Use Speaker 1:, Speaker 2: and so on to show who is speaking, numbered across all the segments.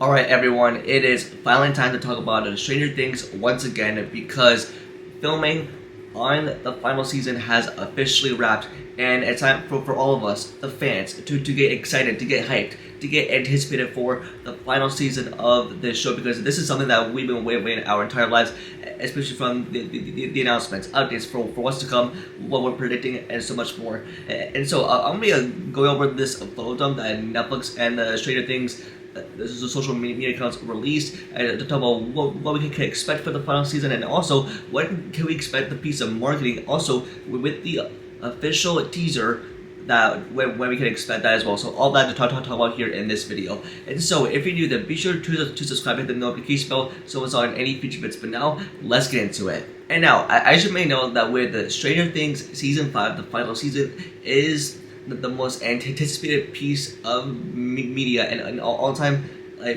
Speaker 1: Alright everyone, it is finally time to talk about Stranger Things once again because filming on the final season has officially wrapped, and it's time for all of us, the fans, to get excited, to get hyped, to get anticipated for the final season of this show, because this is something that we've been waiting our entire lives, especially from the announcements, updates for what's to come, what we're predicting, and so much more. And so I'm going to go over this photo dump that Netflix and Stranger Things the social media accounts released, and to talk about what we can expect for the final season, and also what can we expect the piece of marketing also with the official teaser that when we can expect that as well. So all that to talk about here in this video. And so if you're new, then be sure to subscribe, hit the notification bell so it's on any future bits. But now let's get into it. And now I should may know that with the Stranger Things season 5, the final season is the most anticipated piece of media and an all-time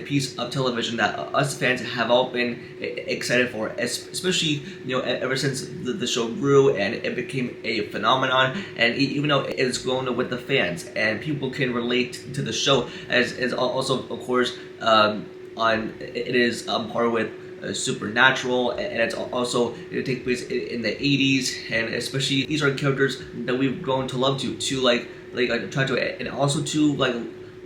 Speaker 1: piece of television that us fans have all been excited for, especially ever since the show grew and it became a phenomenon, and even though it's grown with the fans and people can relate to the show, as also of course it is par with Supernatural, and it's also take place in the 80s, and especially these are characters that we've grown to love to try to, and also to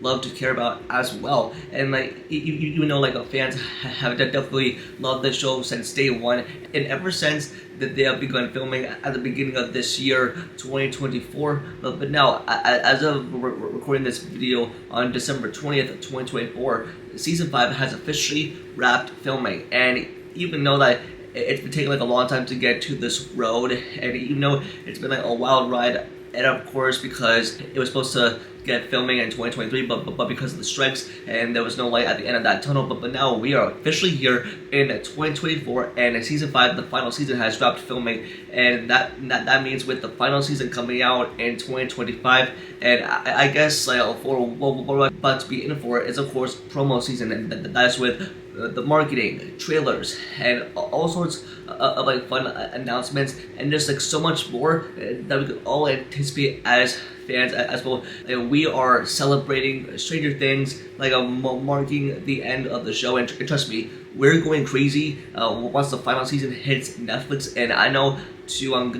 Speaker 1: love to care about as well. And fans have definitely loved the show since day one, and ever since that they have begun filming at the beginning of this year 2024. But now, as of recording this video on December 20th 2024, season 5 has officially wrapped filming. And even though that it's been taking a long time to get to this road, and even though it's been a wild ride, and of course because it was supposed to get filming in 2023, but because of the strikes and there was no light at the end of that tunnel, but now we are officially here in 2024, and in season 5 the final season has dropped filming, and that means with the final season coming out in 2025, and I guess for what we're about to be in for is of course promo season, and that's with the marketing, trailers, and all sorts of fun announcements, and just so much more that we could all anticipate as fans as well. We are celebrating Stranger Things, marking the end of the show, and trust me, we're going crazy once the final season hits Netflix, and I know too I'm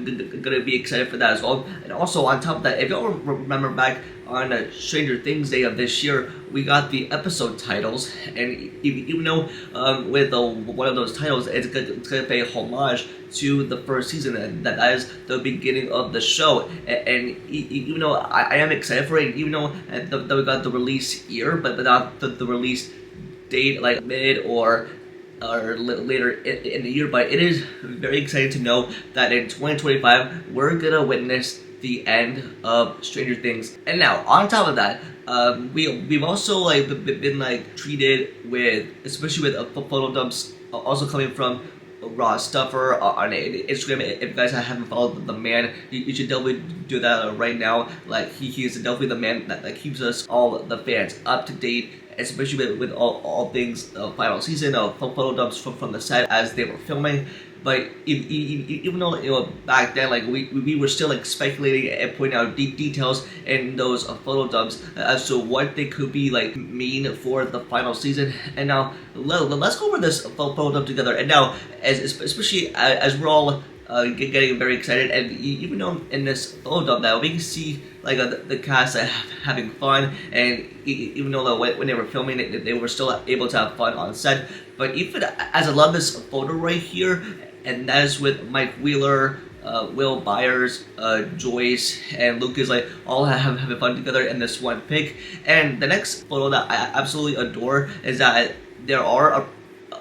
Speaker 1: gonna be excited for that as well. And also on top of that, if y'all remember back on Stranger Things Day of this year, we got the episode titles, and even though with one of those titles it's gonna pay homage to the first season, and that is the beginning of the show, and even though I am excited for it, even though that we got the release year, but not the release date mid or later in the year, but it is very exciting to know that in 2025 we're gonna witness the end of Stranger Things. And now on top of that, we've also been treated with, especially with photo dumps also coming from Raw Stuffer on Instagram. If you guys haven't followed the man, you should definitely do that right now. He is definitely the man that keeps us all the fans up to date, especially with all things final season photo dumps from the set as they were filming. But even though back then we were still speculating and pointing out details in those photo dumps as to what they could be mean for the final season. And now let's go over this photo dump together. And now especially as we're all getting very excited, and even though in this photo dump that we can see the cast having fun, and even though when they were filming they were still able to have fun on set. But even as I love this photo right here, and that is with Mike Wheeler, Will Byers, Joyce, and Lucas all having fun together in this one pic. And the next photo that I absolutely adore is that there are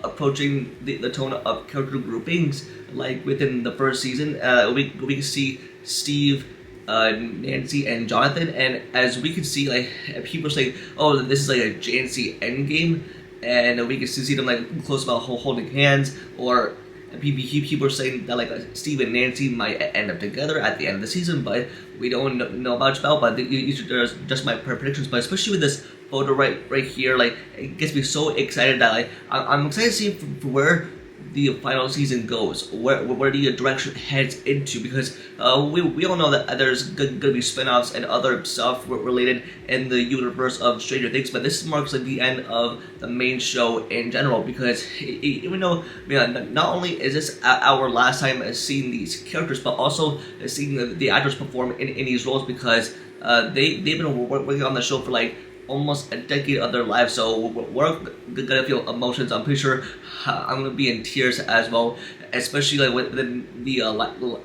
Speaker 1: approaching the tone of character groupings within the first season. We can see Steve, Nancy, and Jonathan, and as we can see people saying, oh, this is a JNC endgame, and we can see them close about holding hands, or people are saying that Steve and Nancy might end up together at the end of the season, but we don't know much about. But these are just my predictions. But especially with this photo right here, it gets me so excited that I'm excited to see where the final season goes, where the direction heads into, because we all know that there's gonna be spin-offs and other stuff related in the universe of Stranger Things, but this marks like the end of the main show in general, because even though not only is this our last time seeing these characters, but also seeing the actors perform in these roles, because they've been working on the show for like almost a decade of their lives, so we're gonna feel emotions. I'm pretty sure I'm gonna be in tears as well, especially like within the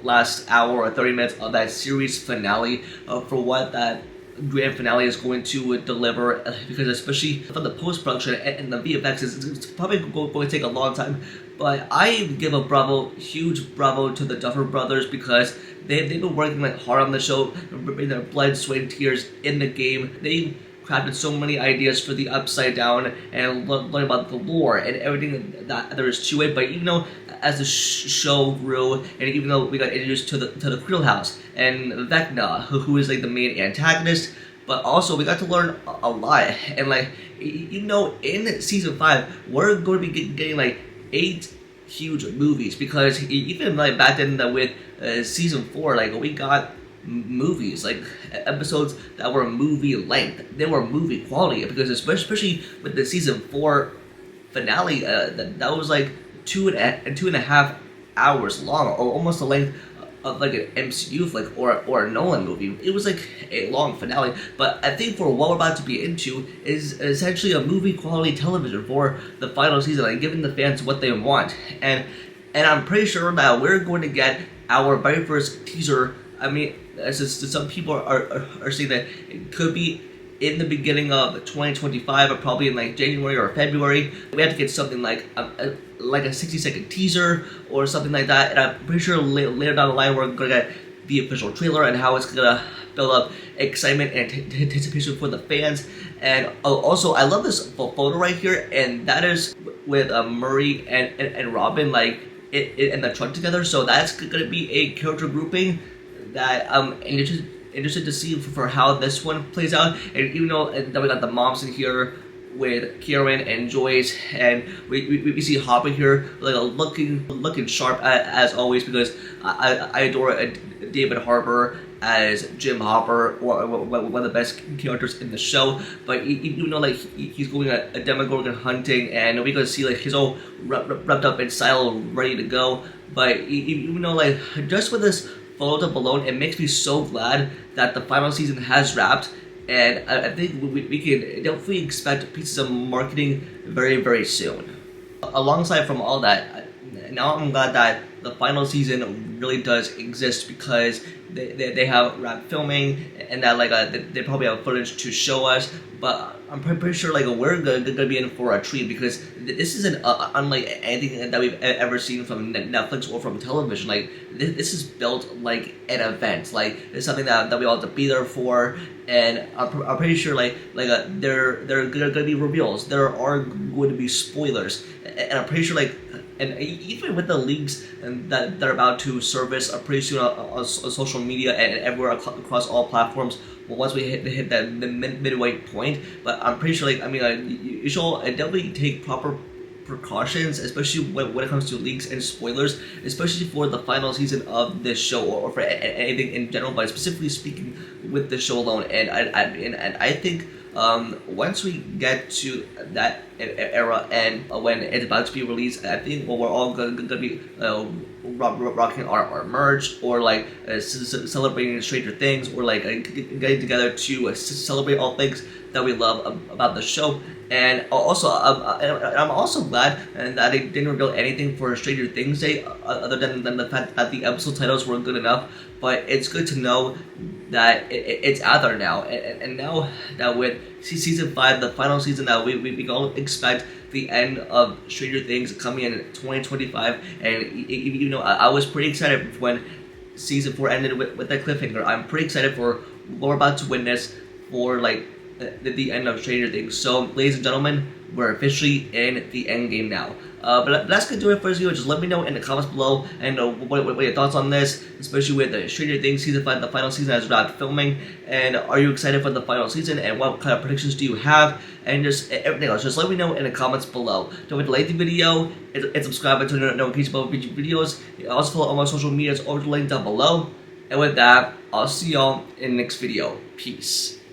Speaker 1: last hour or 30 minutes of that series finale, for what that grand finale is going to deliver, because especially for the post-production and the VFX, it's probably going to take a long time, but I give a huge bravo to the Duffer Brothers, because they've been working like hard on the show, bringing their blood, sweat, and tears in the game. They crafted so many ideas for the Upside Down and learn about the lore and everything that there is to it. But even though as the show grew, and even though we got introduced to the Creel House and Vecna, who is like the main antagonist, but also we got to learn a lot. And like, in season 5, we're going to be getting like 8 huge movies, because even like back then with season 4, like we got movies, like episodes that were movie length. They were movie quality, because especially with the season 4 finale, that was like 2.5 hours long, or almost the length of like an MCU flick or a Nolan movie. It was like a long finale, but I think for what we're about to be into is essentially a movie quality television for the final season, like giving the fans what they want. And I'm pretty sure that we're going to get our very first teaser. I mean, some people are saying that it could be in the beginning of 2025, or probably in like January or February. We have to get something like a 60-second teaser or something like that. And I'm pretty sure later down the line we're gonna get the official trailer and how it's gonna build up excitement and anticipation for the fans. And also, I love this photo right here, and that is with Murray and Robin like in the truck together. So that's gonna be a character grouping that I'm interested to see for how this one plays out. And even though that we got the moms in here with Karen and Joyce, and we see Hopper here like looking sharp as always, because I adore David Harbour as Jim Hopper, one of the best characters in the show. But even though like he's going a Demogorgon hunting, and we gonna see like his all wrapped up in style, ready to go. But even though like just with this photo up alone, it makes me so glad that the final season has wrapped. And I think we can definitely expect pieces of marketing very, very soon. Alongside from all that, now I'm glad that the final season really does exist, because they have wrapped filming, and that like they probably have footage to show us. But I'm pretty sure like we're gonna be in for a treat, because this isn't unlike anything that we've ever seen from Netflix or from television. Like this is built like an event. Like it's something that we all have to be there for. And I'm pretty sure like there are gonna be reveals. There are going to be spoilers, and I'm pretty sure like. And even with the leaks that are about to surface pretty soon on social media and everywhere across all platforms, well, once we hit that midway point. But I'm pretty sure, like, I mean, you should definitely take proper precautions, especially when it comes to leaks and spoilers, especially for the final season of this show, or for anything in general, but specifically speaking with the show alone. And I think once we get to that era and when it's about to be released, I think we're all gonna be rocking our merch, or like celebrating Stranger Things, or like getting together to celebrate all things that we love about the show. And also, I'm also glad that they didn't reveal anything for Stranger Things Day, other than the fact that the episode titles were good enough. But it's good to know that it's out there now, and now that with season 5, the final season, that we all expect the end of Stranger Things coming in 2025. And you know, I was pretty excited when season 4 ended with that cliffhanger. I'm pretty excited for what we're about to witness for like the end of Stranger Things. So, ladies and gentlemen, we're officially in the end game now. But that's gonna do it for this video. Just let me know in the comments below and what your thoughts on this, especially with the Stranger Things season 5. The final season has wrapped filming, and are you excited for the final season? And what kind of predictions do you have? And just everything else. Just let me know in the comments below. Don't forget to like the video and subscribe and turn on notifications about future videos. Also follow all my social medias over the link down below. And with that, I'll see y'all in the next video. Peace.